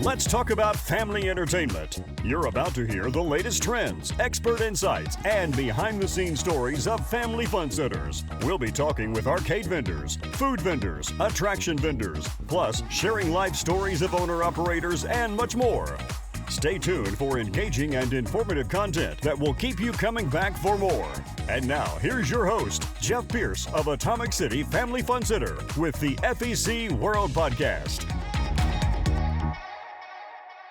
Let's talk about family entertainment. You're about to hear the latest trends, expert insights, and behind-the-scenes stories of family fun centers. We'll be talking with arcade vendors, food vendors, attraction vendors, plus sharing life stories of owner-operators and much more. Stay tuned for engaging and informative content that will keep you coming back for more. And now, here's your host, Jeff Pierce of Atomic City Family Fun Center with the FEC World Podcast.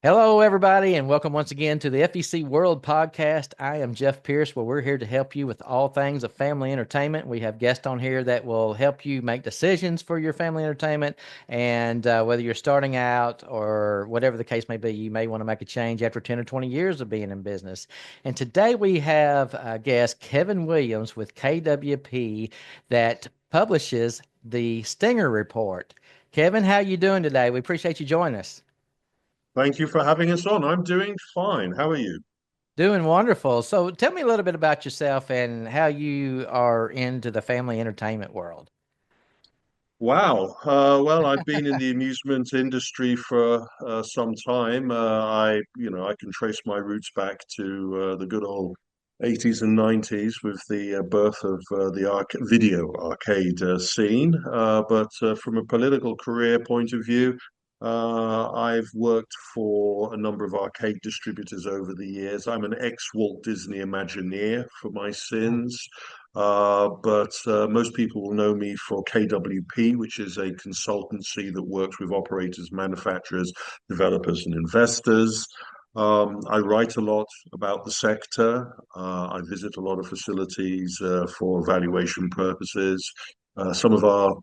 Hello, everybody, and welcome once again to the FEC World Podcast. I am Jeff Pierce, where we're here to help you with all things of family entertainment. We have guests on here that will help you make decisions for your family entertainment, and whether you're starting out or whatever the case may be, you may want to make a change after 10 or 20 years of being in business. And today we have a guest, Kevin Williams with KWP, that publishes the Stinger Report. Kevin, how are you doing today? We appreciate you joining us. Thank you for having us on. I'm doing fine. How are you? Doing wonderful. So tell me a little bit about yourself and how you are into the family entertainment world. Wow. Well, I've been in the amusement industry for some time. I can trace my roots back to the good old 80s and 90s with the birth of the video arcade scene. But from a political career point of view, I've worked for a number of arcade distributors over the years. I'm an ex-Walt Disney Imagineer for my sins. But most people will know me for KWP, which is a consultancy that works with operators, manufacturers, developers, and investors. I write a lot about the sector. I visit a lot of facilities for evaluation purposes. Some of our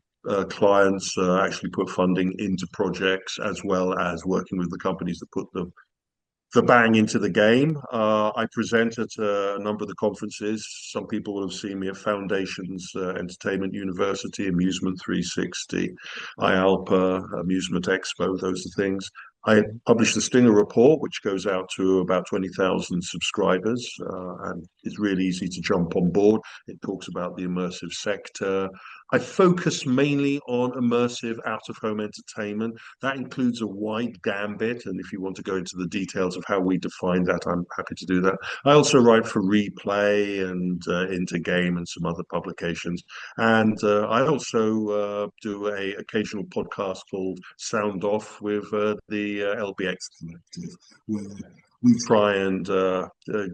clients actually put funding into projects as well as working with the companies that put the bang into the game. I present at a number of the conferences. Some people will have seen me at Foundations, Entertainment University, Amusement 360, IALPA, Amusement Expo, those are things. I published the Stinger Report, which goes out to about 20,000 subscribers, and it's really easy to jump on board. It talks about the immersive sector. I focus mainly on immersive out-of-home entertainment. That includes a wide gambit, and if you want to go into the details of how we define that, I'm happy to do that. I also write for Replay and Intergame and some other publications. And I also do an occasional podcast called Sound Off with the LBX Collective, where we try and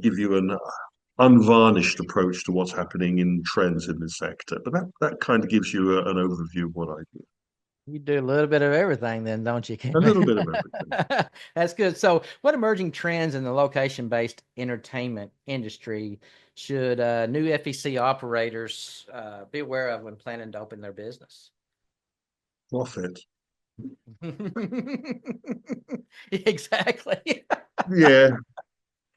give you an unvarnished approach to what's happening in trends in the sector. But that kind of gives you an overview of what I do. You do a little bit of everything then, don't you? A little bit of everything. That's good. So what emerging trends in the location-based entertainment industry should new FEC operators be aware of when planning to open their business? Profit. Exactly. Yeah.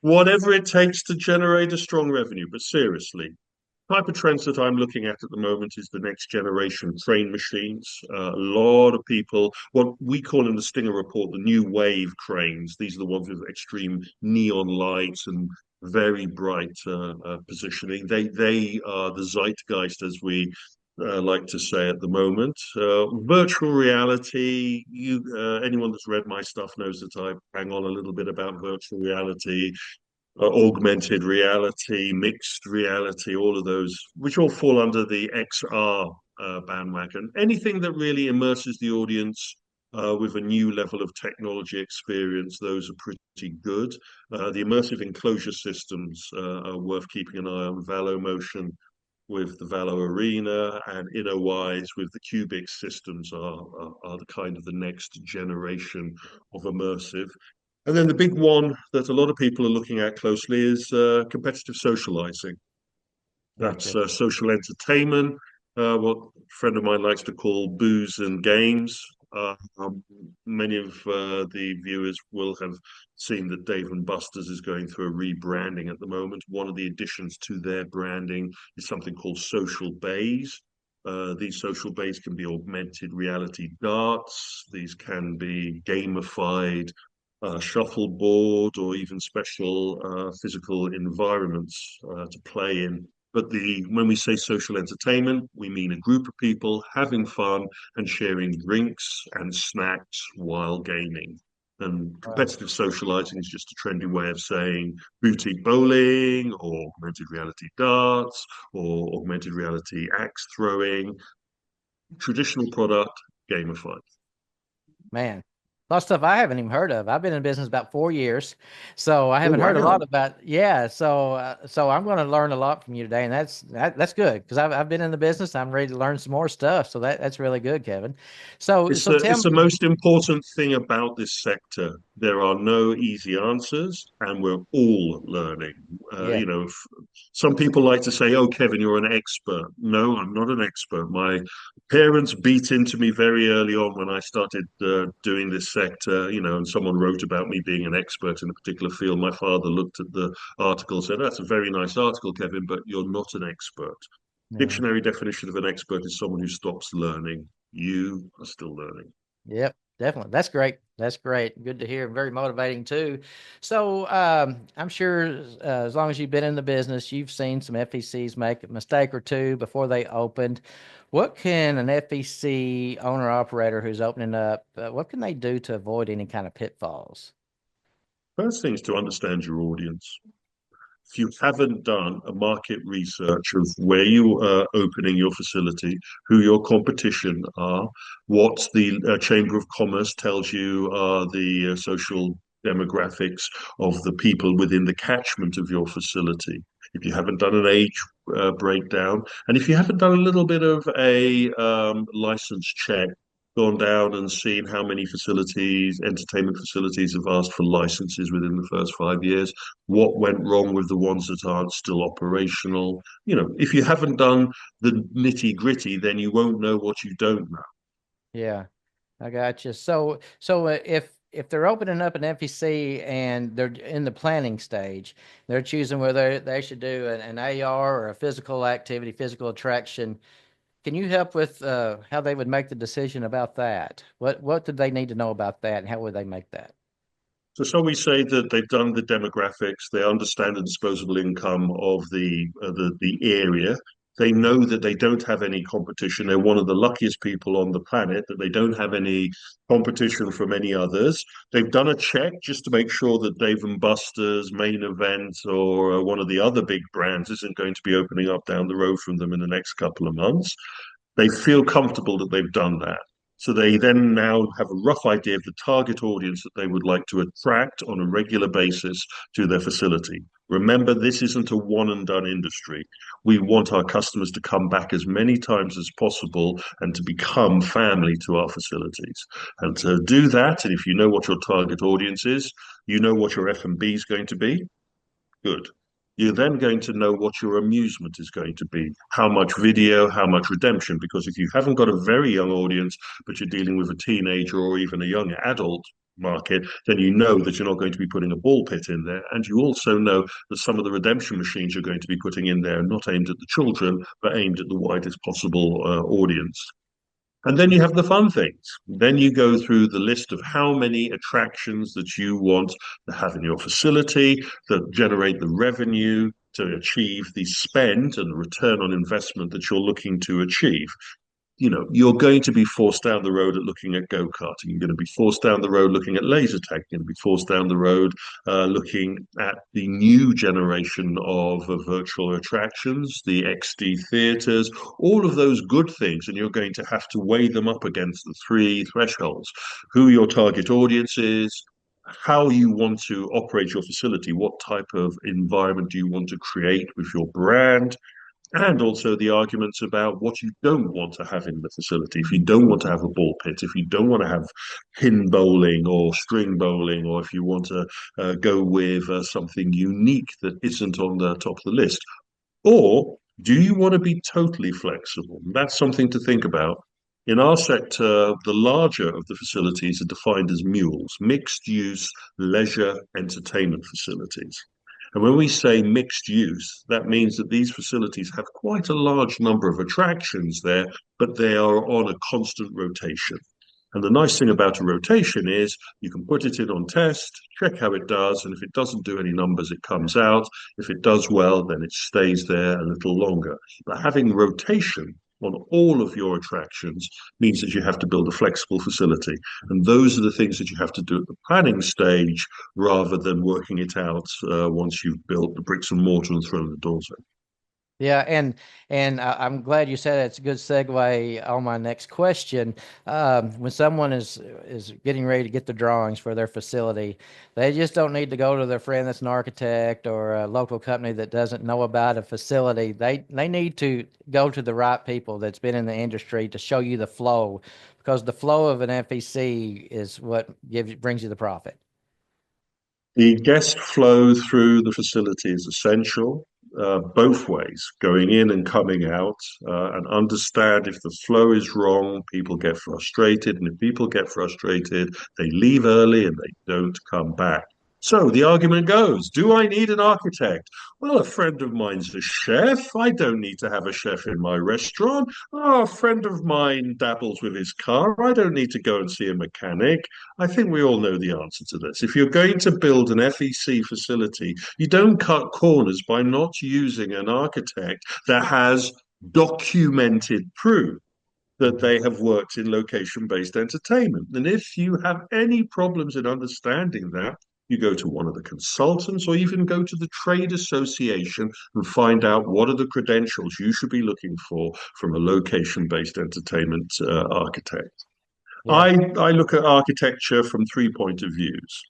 Whatever it takes to generate a strong revenue. But seriously, type of trends that I'm looking at the moment is the next generation train machines. A lot of people, what we call in the Stinger Report, the new wave cranes. These are the ones with extreme neon lights and very bright positioning. They are the zeitgeist, as we like to say at the moment. Virtual reality, anyone that's read my stuff knows that I bang on a little bit about virtual reality, augmented reality, mixed reality, all of those, which all fall under the XR bandwagon. Anything that really immerses the audience with a new level of technology experience, those are pretty good. The immersive enclosure systems are worth keeping an eye on. ValoMotion with the Valo Arena and InnoWise with the Cubic systems are the kind of the next generation of immersive. And then the big one that a lot of people are looking at closely is competitive socializing. That's social entertainment, what a friend of mine likes to call booze and games. Many of the viewers will have seen that Dave and Buster's is going through a rebranding at the moment. One of the additions to their branding is something called social bays. These social bays can be augmented reality darts. These can be gamified shuffleboard or even special physical environments to play in. But when we say social entertainment, we mean a group of people having fun and sharing drinks and snacks while gaming. And Wow. competitive socializing is just a trendy way of saying boutique bowling or augmented reality darts or augmented reality axe throwing. Traditional product, gamified. Man, a lot of stuff I haven't even heard of. I've been in business about 4 years, so I Oh, haven't heard a lot wow. about. Yeah, so I'm going to learn a lot from you today, and that's good because I've been in the business. I'm ready to learn some more stuff. So that's really good, Kevin. So tell It's the me, most important thing about this sector. There are no easy answers, and we're all learning. yeah, Some people like to say, "Oh, Kevin, you're an expert." No, I'm not an expert. My parents beat into me very early on when I started doing this sector. And someone wrote about me being an expert in a particular field. My father looked at the article and said, "That's a very nice article, Kevin, but you're not an expert." yeah. Dictionary definition of an expert is someone who stops learning. You are still learning. Yep, definitely. That's great. That's great. Good to hear. Very motivating too. So I'm sure as long as you've been in the business, you've seen some FECs make a mistake or two before they opened. What can an FEC owner operator who's opening up, what can they do to avoid any kind of pitfalls? First thing is to understand your audience. If you haven't done a market research of where you are opening your facility, who your competition are, what the Chamber of Commerce tells you are the social demographics of the people within the catchment of your facility, if you haven't done an age breakdown, and if you haven't done a little bit of a license check, gone down and seen how many facilities, entertainment facilities, have asked for licenses within the first 5 years, what went wrong with the ones that aren't still operational. If you haven't done the nitty gritty, then you won't know what you don't know. Yeah, I got you. So if they're opening up an FEC and they're in the planning stage, they're choosing whether they should do an AR or a physical activity, physical attraction. Can you help with how they would make the decision about that? What did they need to know about that, and how would they make that? So we say that they've done the demographics, they understand the disposable income of the area. They know that they don't have any competition. They're one of the luckiest people on the planet that they don't have any competition from any others. They've done a check just to make sure that Dave and Buster's, Main Event, or one of the other big brands isn't going to be opening up down the road from them in the next couple of months. They feel comfortable that they've done that. So they then now have a rough idea of the target audience that they would like to attract on a regular basis to their facility. Remember, this isn't a one and done industry. We want our customers to come back as many times as possible and to become family to our facilities. And to do that, and if you know what your target audience is, you know what your F&B is going to be. Good. You're then going to know what your amusement is going to be, how much video, how much redemption. Because if you haven't got a very young audience, but you're dealing with a teenager or even a young adult market, then you know that you're not going to be putting a ball pit in there. And you also know that some of the redemption machines you're going to be putting in there are not aimed at the children, but aimed at the widest possible audience. And then you have the fun things. Then you go through the list of how many attractions that you want to have in your facility that generate the revenue to achieve the spend and the return on investment that you're looking to achieve. You're going to be forced down the road at looking at go-karting. You're going to be forced down the road looking at laser tag. You're going to be forced down the road looking at the new generation of virtual attractions, the XD theaters, all of those good things. And you're going to have to weigh them up against the three thresholds: who your target audience is, how you want to operate your facility, what type of environment do you want to create with your brand, and also the arguments about what you don't want to have in the facility. If you don't want to have a ball pit, if you don't want to have pin bowling or string bowling, or if you want to go with something unique that isn't on the top of the list, or do you want to be totally flexible? That's something to think about. In our sector, the larger of the facilities are defined as mules, mixed use leisure entertainment facilities. And when we say mixed use, that means that these facilities have quite a large number of attractions there, but they are on a constant rotation. And the nice thing about a rotation is you can put it in on test, check how it does, and if it doesn't do any numbers, it comes out. If it does well, then it stays there a little longer. But having rotation on all of your attractions means that you have to build a flexible facility. And those are the things that you have to do at the planning stage rather than working it out once you've built the bricks and mortar and thrown the doors in. Yeah, and I'm glad you said that. It's a good segue on my next question. When someone is getting ready to get the drawings for their facility, they just don't need to go to their friend that's an architect or a local company that doesn't know about a facility. They need to go to the right people that's been in the industry to show you the flow, because the flow of an FEC is what brings you the profit. The guest flow through the facility is essential, both ways, going in and coming out, and understand if the flow is wrong, people get frustrated. And if people get frustrated, they leave early and they don't come back. So the argument goes, do I need an architect? Well, a friend of mine's a chef. I don't need to have a chef in my restaurant. Oh, a friend of mine dabbles with his car. I don't need to go and see a mechanic. I think we all know the answer to this. If you're going to build an FEC facility, you don't cut corners by not using an architect that has documented proof that they have worked in location-based entertainment. And if you have any problems in understanding that, you go to one of the consultants or even go to the trade association and find out what are the credentials you should be looking for from a location-based entertainment architect. Yeah. I look at architecture from 3 points of views.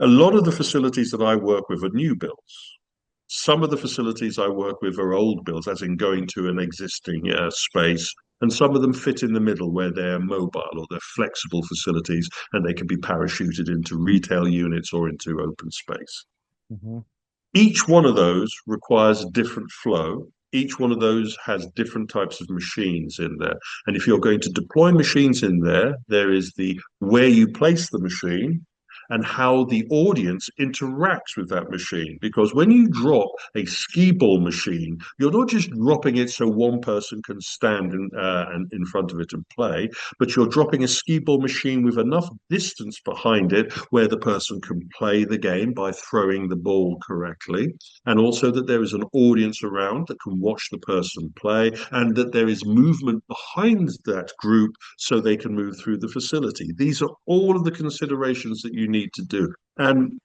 A lot of the facilities that I work with are new builds. Some of the facilities I work with are old builds, as in going to an existing space, and some of them fit in the middle where they're mobile or they're flexible facilities and they can be parachuted into retail units or into open space. Mhm. Each one of those requires a different flow. Each one of those has different types of machines in there. And if you're going to deploy machines in there, there is the where you place the machine and how the audience interacts with that machine. Because when you drop a skee ball machine, you're not just dropping it so one person can stand in front of it and play, but you're dropping a skee ball machine with enough distance behind it where the person can play the game by throwing the ball correctly, and also that there is an audience around that can watch the person play, and that there is movement behind that group so they can move through the facility. These are all of the considerations that you need to do. And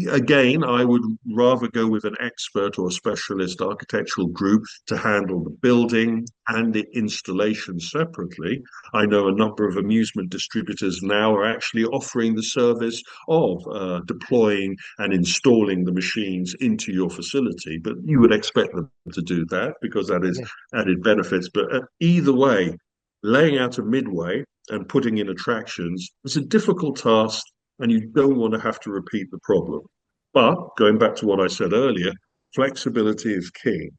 again, I would rather go with an expert or a specialist architectural group to handle the building and the installation separately. I know a number of amusement distributors now are actually offering the service of deploying and installing the machines into your facility, but you would expect them to do that because that is Yeah. added benefits. But either way, laying out a midway and putting in attractions is a difficult task, and you don't want to have to repeat the problem. But going back to what I said earlier, flexibility is key.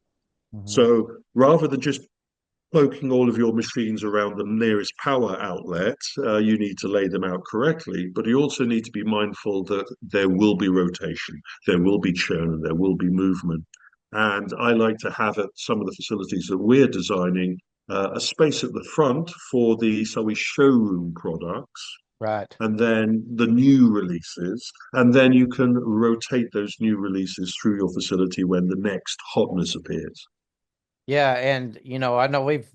Mhm. So rather than just cloaking all of your machines around the nearest power outlet, you need to lay them out correctly. But you also need to be mindful that there will be rotation, there will be churn, and there will be movement. And I like to have at some of the facilities that we're designing a space at the front for the showroom products Right. and then the new releases, and then you can rotate those new releases through your facility when the next hotness appears. Yeah, and I know we've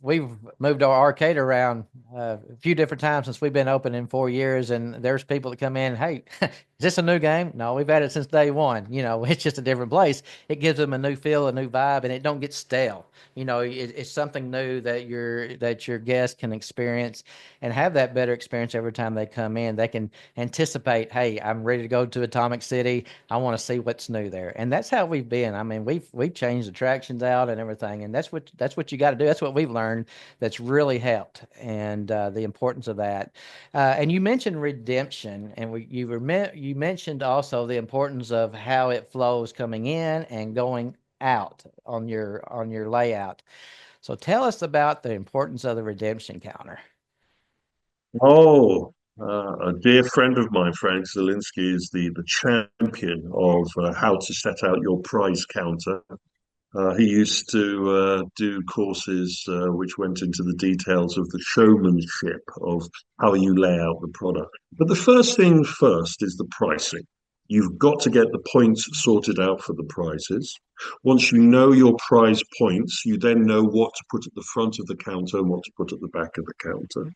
moved our arcade around a few different times since we've been open in 4 years, and there's people that come in, hey, is this a new game? No, we've had it since day one. It's just a different place. It gives them a new feel, a new vibe, and it don't get stale. It's something new that your guests can experience and have that better experience every time they come in. They can anticipate, hey, I'm ready to go to Atomic City. I want to see what's new there, and that's how we've been. I mean, we've changed attractions out and everything, and that's what you got to do. That's what we've learned. That's really helped, and the importance of that. And you mentioned redemption, and you mentioned also the importance of how it flows coming in and going out on your layout. So tell us about the importance of the redemption counter. Oh, a dear friend of mine, Frank Zielinski, is the champion of how to set out your prize counter. He used to do courses which went into the details of the showmanship of how you lay out the product. But the first thing first is the pricing. You've got to get the points sorted out for the prizes. Once you know your prize points, you then know what to put at the front of the counter and what to put at the back of the counter.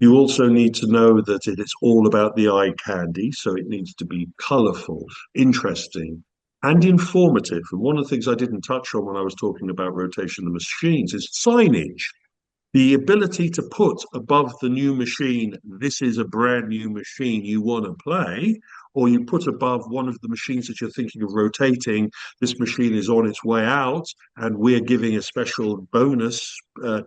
You also need to know that it is all about the eye candy, so it needs to be colorful, interesting, and informative. And one of the things I didn't touch on when I was talking about rotation of machines is signage. The ability to put above the new machine, this is a brand new machine you want to play, or you put above one of the machines that you're thinking of rotating, this machine is on its way out, and we're giving a special bonus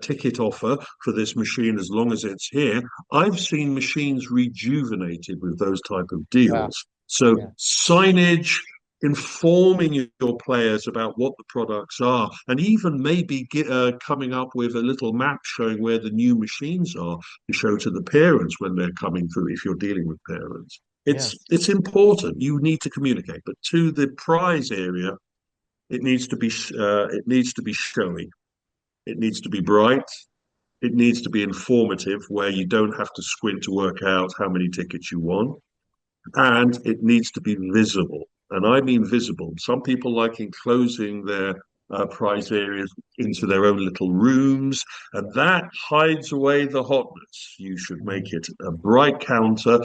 ticket offer for this machine as long as it's here. I've seen machines rejuvenated with those type of Wow. deals. So Yeah. signage, informing your players about what the products are, and even maybe coming up with a little map showing where the new machines are to show to the parents when they're coming through, if you're dealing with parents. Yeah. It's important. You need to communicate, but to the prize area, it needs to be showy. It needs to be bright. It needs to be informative, where you don't have to squint to work out how many tickets you want, and it needs to be visible. And I mean visible. Some people like enclosing their prize areas into their own little rooms, and that hides away the hotness. You should make Mhm. it a bright counter,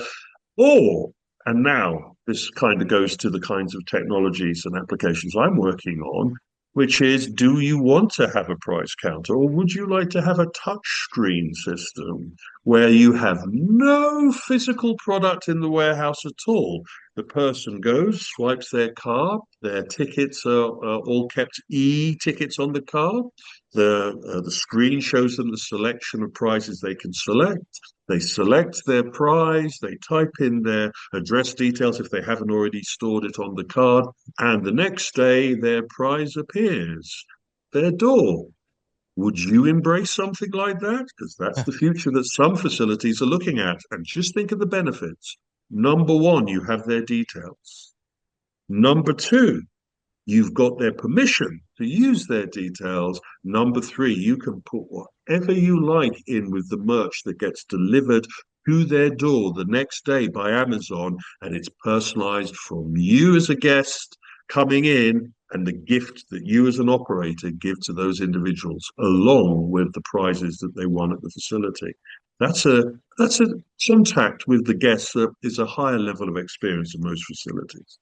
or, and now this kind of goes to the kinds of technologies and applications I'm working on, which is, do you want to have a price counter, or would you like to have a touch screen system where you have no physical product in the warehouse at all? The person goes, swipes their card, their tickets are all kept e-tickets on the card. The screen shows them the selection of prizes they can select. They select their prize, they type in their address details if they haven't already stored it on the card, and the next day their prize appears, their door. Would you embrace something like that? Because that's the future that some facilities are looking at. And just think of the benefits. Number one, you have their details. Number two, you've got their permission to use their details. Number three, you can put whatever you like in with the merch that gets delivered to their door the next day by Amazon, and it's personalized from you as a guest coming in, and the gift that you as an operator give to those individuals, along with the prizes that they won at the facility. That's a contact with the guests that is a higher level of experience in most facilities.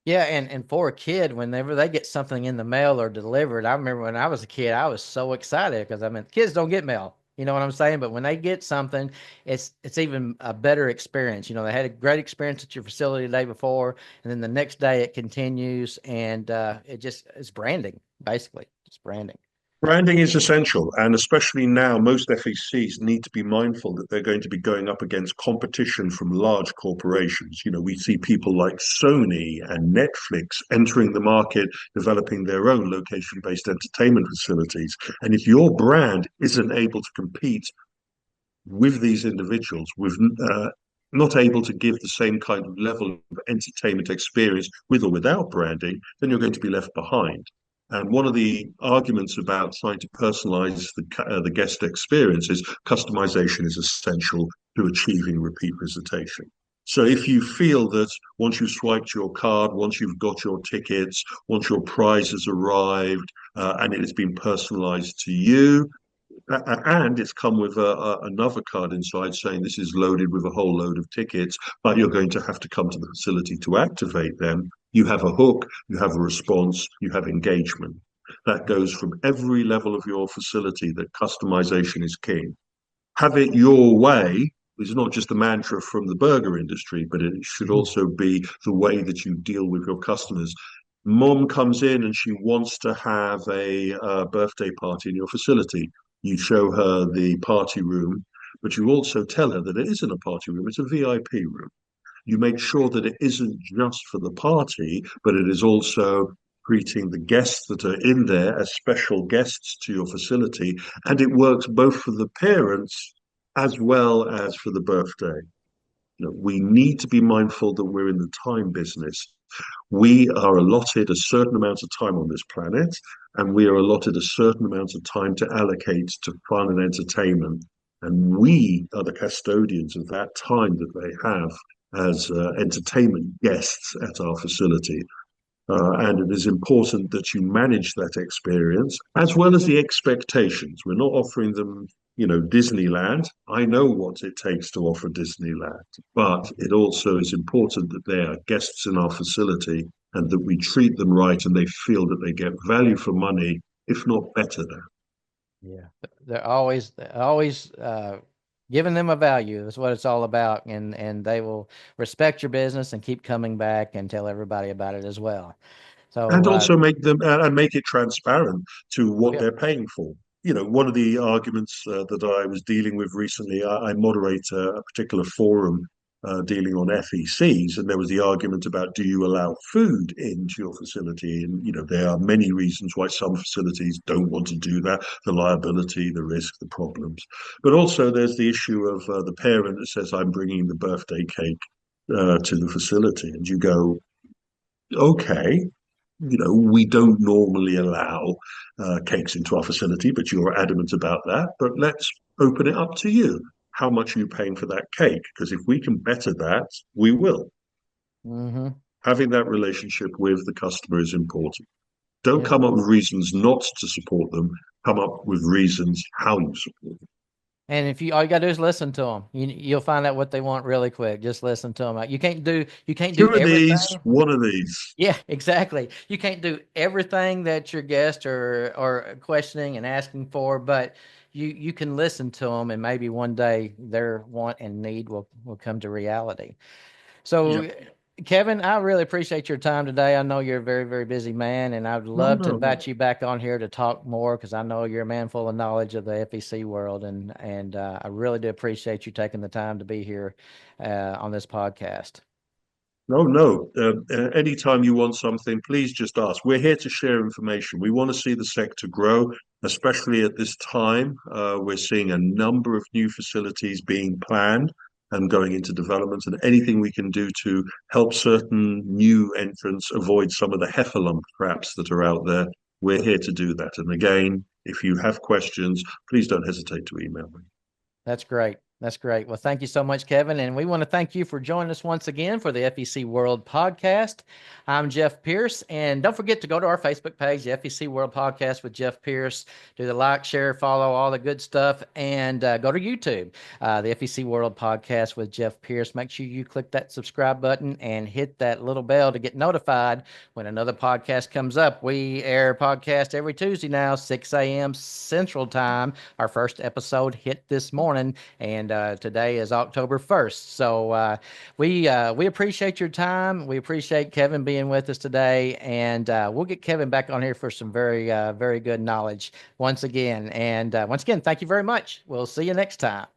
Yeah, and for a kid, whenever they get something in the mail or delivered, I remember when I was a kid, I was so excited because I mean, kids don't get mail, you know what I'm saying? But when they get something, it's even a better experience. You know, they had a great experience at your facility the day before, and then the next day it continues, and it's branding basically. It's branding. Branding is essential, and especially now, most FECs need to be mindful that they're going to be going up against competition from large corporations. You know, we see people like Sony and Netflix entering the market, developing their own location-based entertainment facilities. And if your brand isn't able to compete with these individuals, with not able to give the same kind of level of entertainment experience with or without branding, then you're going to be left behind. And one of the arguments about trying to personalize the guest experience is customization is essential to achieving repeat visitation. So if you feel that once you've swiped your card, once you've got your tickets, once your prize has arrived, and it has been personalized to you, and it's come with another card inside saying this is loaded with a whole load of tickets, but you're going to have to come to the facility to activate them. You have a hook, you have a response, you have engagement. That goes from every level of your facility, that customization is king. Have it your way is not just a mantra from the burger industry, but it should Mhm. also be the way that you deal with your customers. Mom comes in and she wants to have a birthday party in your facility. You show her the party room, but you also tell her that it isn't a party room, it's a VIP room. You make sure that it isn't just for the party, but it is also treating the guests that are in there as special guests to your facility. And it works both for the parents as well as for the birthday. You know, we need to be mindful that we're in the time business. We are allotted a certain amount of time on this planet, and we are allotted a certain amount of time to allocate to fun and entertainment. And we are the custodians of that time that they have. as entertainment guests at our facility. And it is important that you manage that experience as well as the expectations. We're not offering them, Disneyland. I know what it takes to offer Disneyland, but it also is important that they are guests in our facility and that we treat them right and they feel that they get value for money, if not better than. Yeah, they're always giving them a value is what it's all about, and they will respect your business and keep coming back and tell everybody about it as well. And So, also make them and make it transparent to what yeah, they're paying for. One of the arguments that I was dealing with recently, I moderate a particular forum dealing on FECs, and there was the argument about, do you allow food into your facility? And there are many reasons why some facilities don't want to do that: the liability, the risk, the problems. But also there's the issue of the parent that says, I'm bringing the birthday cake to the facility, and you go, okay, we don't normally allow cakes into our facility, but you're adamant about that. But let's open it up to you. How much are you paying for that cake? Because if we can better that, we will. mm-hmm. Having that relationship with the customer is important. Don't Yeah. come up with reasons not to support them. Come up with reasons how you support them. And if all you gotta do is listen to them, you'll find out what they want really quick. Just listen to them. You can't do Two of these, everything. one of these. Yeah, exactly. You can't do everything that your guests are questioning and asking for, but you can listen to them, and maybe one day their want and need will come to reality. Yeah. So, Kevin, I really appreciate your time today. I know you're a very, very busy man, and I'd No, love to no, no. invite you back on here to talk more, because I know you're a man full of knowledge of the FEC world, and I really do appreciate you taking the time to be here on this podcast. No, no. Anytime you want something, please just ask. We're here to share information. We want to see the sector grow, especially at this time. We're seeing a number of new facilities being planned and going into development, and anything we can do to help certain new entrants avoid some of the heffalump traps that are out there, we're here to do that. And again, if you have questions, please don't hesitate to email me. That's great. That's great. Well, thank you so much, Kevin. And we want to thank you for joining us once again for the FEC World Podcast. I'm Jeff Pierce. And don't forget to go to our Facebook page, the FEC World Podcast with Jeff Pierce. Do the like, share, follow, all the good stuff. And go to YouTube, the FEC World Podcast with Jeff Pierce. Make sure you click that subscribe button and hit that little bell to get notified when another podcast comes up. We air podcast every Tuesday now, 6 a.m. Central Time. Our first episode hit this morning, and today is October 1st. So we appreciate your time. We appreciate Kevin being with us today, and we'll get Kevin back on here for some very, very good knowledge once again. And once again, thank you very much. We'll see you next time.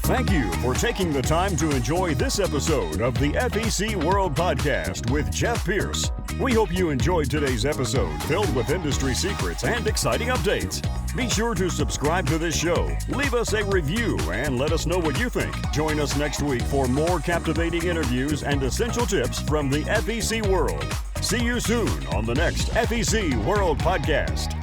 Thank you for taking the time to enjoy this episode of the FEC World Podcast with Jeff Pierce. We hope you enjoyed today's episode, filled with industry secrets and exciting updates. Be sure to subscribe to this show, leave us a review, and let us know what you think. Join us next week for more captivating interviews and essential tips from the FEC world. See you soon on the next FEC World Podcast.